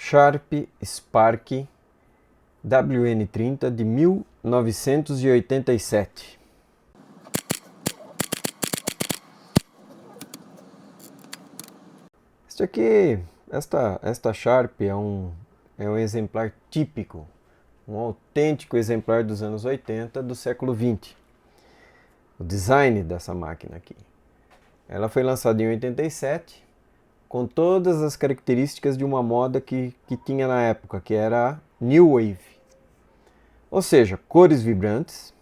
Sharp Spark WN30 de 1987. Esta Sharp é um exemplar típico, um autêntico exemplar dos anos 80 do século 20. O design dessa máquina aqui. Ela foi lançada em 87, com todas as características de uma moda que tinha na época, que era a New Wave. Ou seja, cores vibrantes,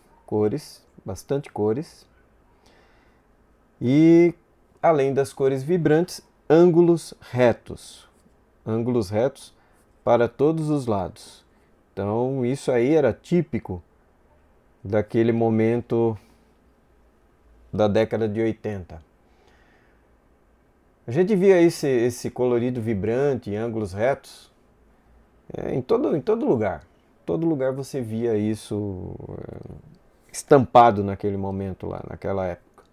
bastante cores. E, além das cores vibrantes, ângulos retos para todos os lados. Então isso aí era típico daquele momento da década de 80. A gente via esse colorido vibrante, ângulos retos, em todo lugar. Em todo lugar você via isso estampado naquele momento lá, naquela época.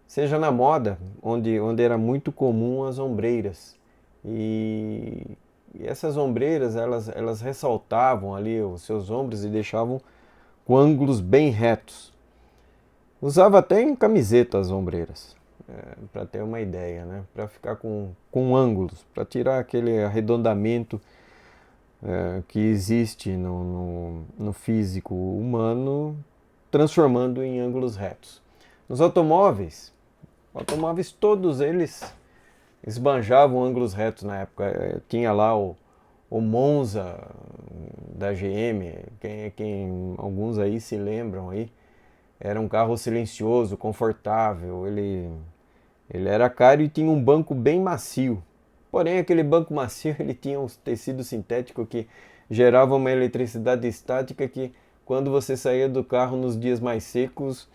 Seja na moda, onde era muito comum as ombreiras. E essas ombreiras, elas ressaltavam ali os seus ombros e deixavam com ângulos bem retos. Usava até em camiseta as ombreiras, para ter uma ideia, né? Para ficar com ângulos, para tirar aquele arredondamento que existe no físico humano, transformando em ângulos retos. Nos automóveis todos eles esbanjavam ângulos retos na época. Tinha lá o Monza da GM, alguns aí se lembram aí. Era um carro silencioso, confortável, ele era caro e tinha um banco bem macio. Porém, aquele banco macio ele tinha um tecido sintético que gerava uma eletricidade estática que, quando você saía do carro nos dias mais secos,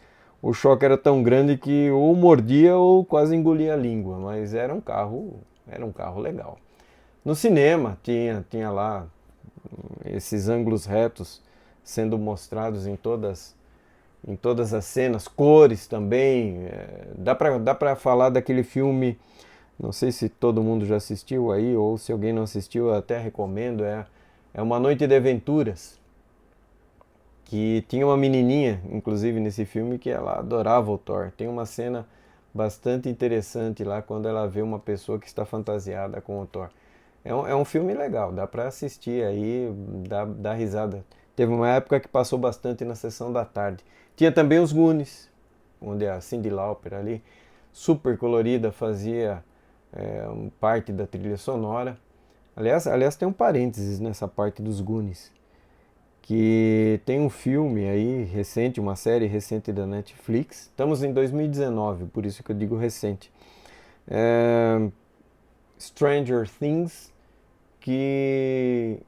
o choque era tão grande que ou mordia ou quase engolia a língua, mas era um carro legal. No cinema tinha lá esses ângulos retos sendo mostrados em todas as cenas, cores também. Dá pra falar daquele filme, não sei se todo mundo já assistiu aí, ou se alguém não assistiu, eu até recomendo, é Uma Noite de Aventuras, que tinha uma menininha, inclusive nesse filme, que ela adorava o Thor. Tem uma cena bastante interessante lá, quando ela vê uma pessoa que está fantasiada com o Thor. É um filme legal, dá pra assistir aí, dá risada. Teve uma época que passou bastante na sessão da tarde. Tinha também os Goonies, onde a Cyndi Lauper ali, super colorida, fazia parte da trilha sonora. Aliás, tem um parênteses nessa parte dos Goonies, que tem um filme aí recente, uma série recente da Netflix. Estamos em 2019, por isso que eu digo recente. Stranger Things, que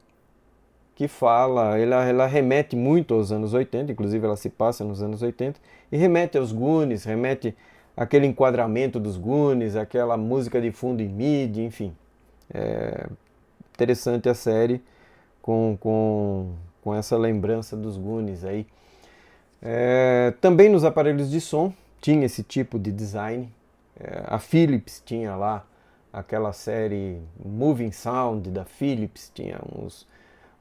fala, ela remete muito aos anos 80, inclusive ela se passa nos anos 80, e remete aos Goonies, remete aquele enquadramento dos Goonies, aquela música de fundo em MIDI, enfim. Interessante a série com essa lembrança dos Goonies aí. Também nos aparelhos de som tinha esse tipo de design. A Philips tinha lá aquela série Moving Sound da Philips, tinha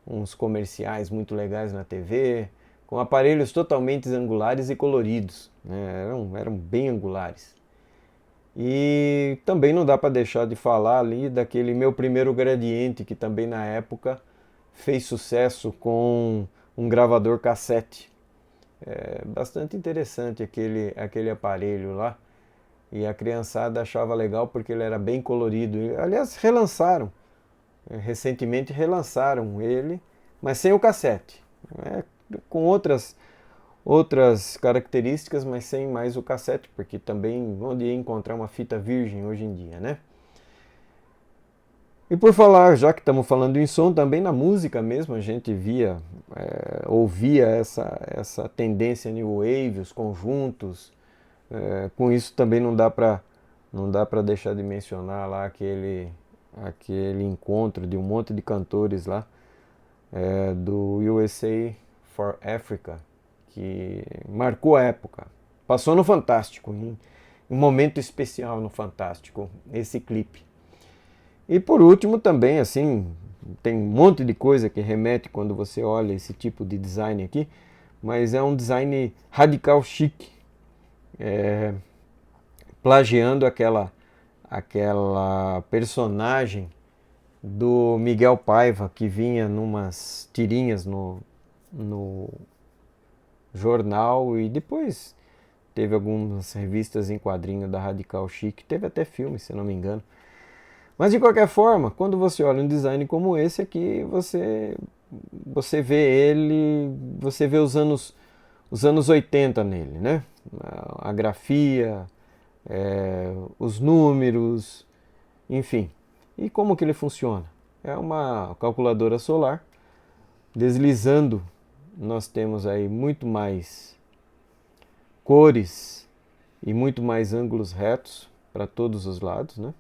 uns comerciais muito legais na TV, com aparelhos totalmente angulares e coloridos, né? Eram bem angulares. E também não dá para deixar de falar ali daquele Meu Primeiro Gradiente, que também na época fez sucesso com um gravador cassete. Bastante interessante aquele aparelho lá. E a criançada achava legal porque ele era bem colorido. Aliás, recentemente relançaram ele, mas sem o cassete. Com outras características, mas sem mais o cassete, porque também onde ia encontrar uma fita virgem hoje em dia, né? E por falar, já que estamos falando em som, também na música mesmo a gente ouvia essa tendência New Wave, os conjuntos. Com isso também não dá para deixar de mencionar lá aquele encontro de um monte de cantores lá do USA for Africa, que marcou a época. Passou no Fantástico, em um momento especial no Fantástico, esse clipe. E por último também, assim, tem um monte de coisa que remete quando você olha esse tipo de design aqui, mas é um design radical chique, plagiando aquela personagem do Miguel Paiva que vinha numas tirinhas no jornal, e depois teve algumas revistas em quadrinho da Radical Chic, teve até filme, se não me engano. Mas de qualquer forma, quando você olha um design como esse aqui, você vê ele, você vê os anos 80 nele, né? A grafia, os números, enfim. E como que ele funciona? É uma calculadora solar. Deslizando, nós temos aí muito mais cores e muito mais ângulos retos para todos os lados, né?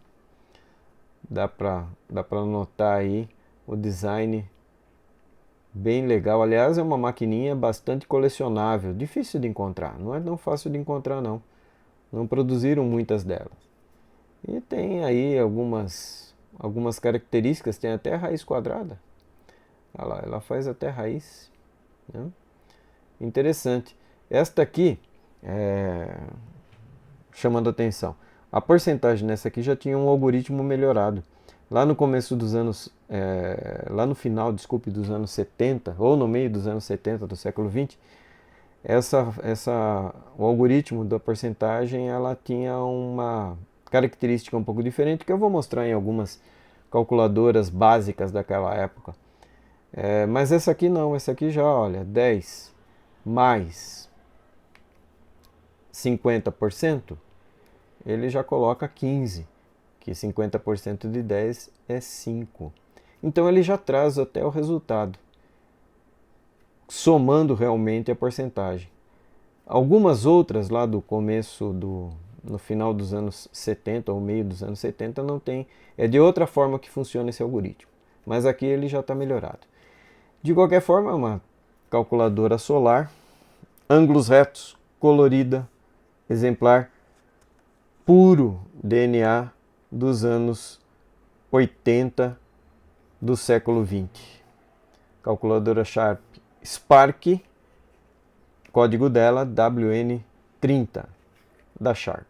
Dá para notar aí o design bem legal. Aliás, é uma maquininha bastante colecionável, difícil de encontrar. Não é tão fácil de encontrar, não. Não produziram muitas delas. E tem aí algumas características, tem até raiz quadrada. Olha lá, ela faz até raiz, né? Interessante. Esta aqui, chamando a atenção, a porcentagem nessa aqui já tinha um algoritmo melhorado. Lá no começo dos anos, lá no final, desculpe, dos anos 70, ou no meio dos anos 70 do século 20, o algoritmo da porcentagem, ela tinha uma característica um pouco diferente, que eu vou mostrar em algumas calculadoras básicas daquela época. Mas essa aqui não, essa aqui já, olha, 10 mais 50%, ele já coloca 15, que 50% de 10 é 5. Então ele já traz até o resultado, somando realmente a porcentagem. Algumas outras lá do começo, no final dos anos 70 ou meio dos anos 70 não tem, é de outra forma que funciona esse algoritmo, mas aqui ele já está melhorado. De qualquer forma, é uma calculadora solar, ângulos retos, colorida, exemplar, puro DNA dos anos 80 do século 20. Calculadora Sharp Spark, código dela WN30 da Sharp.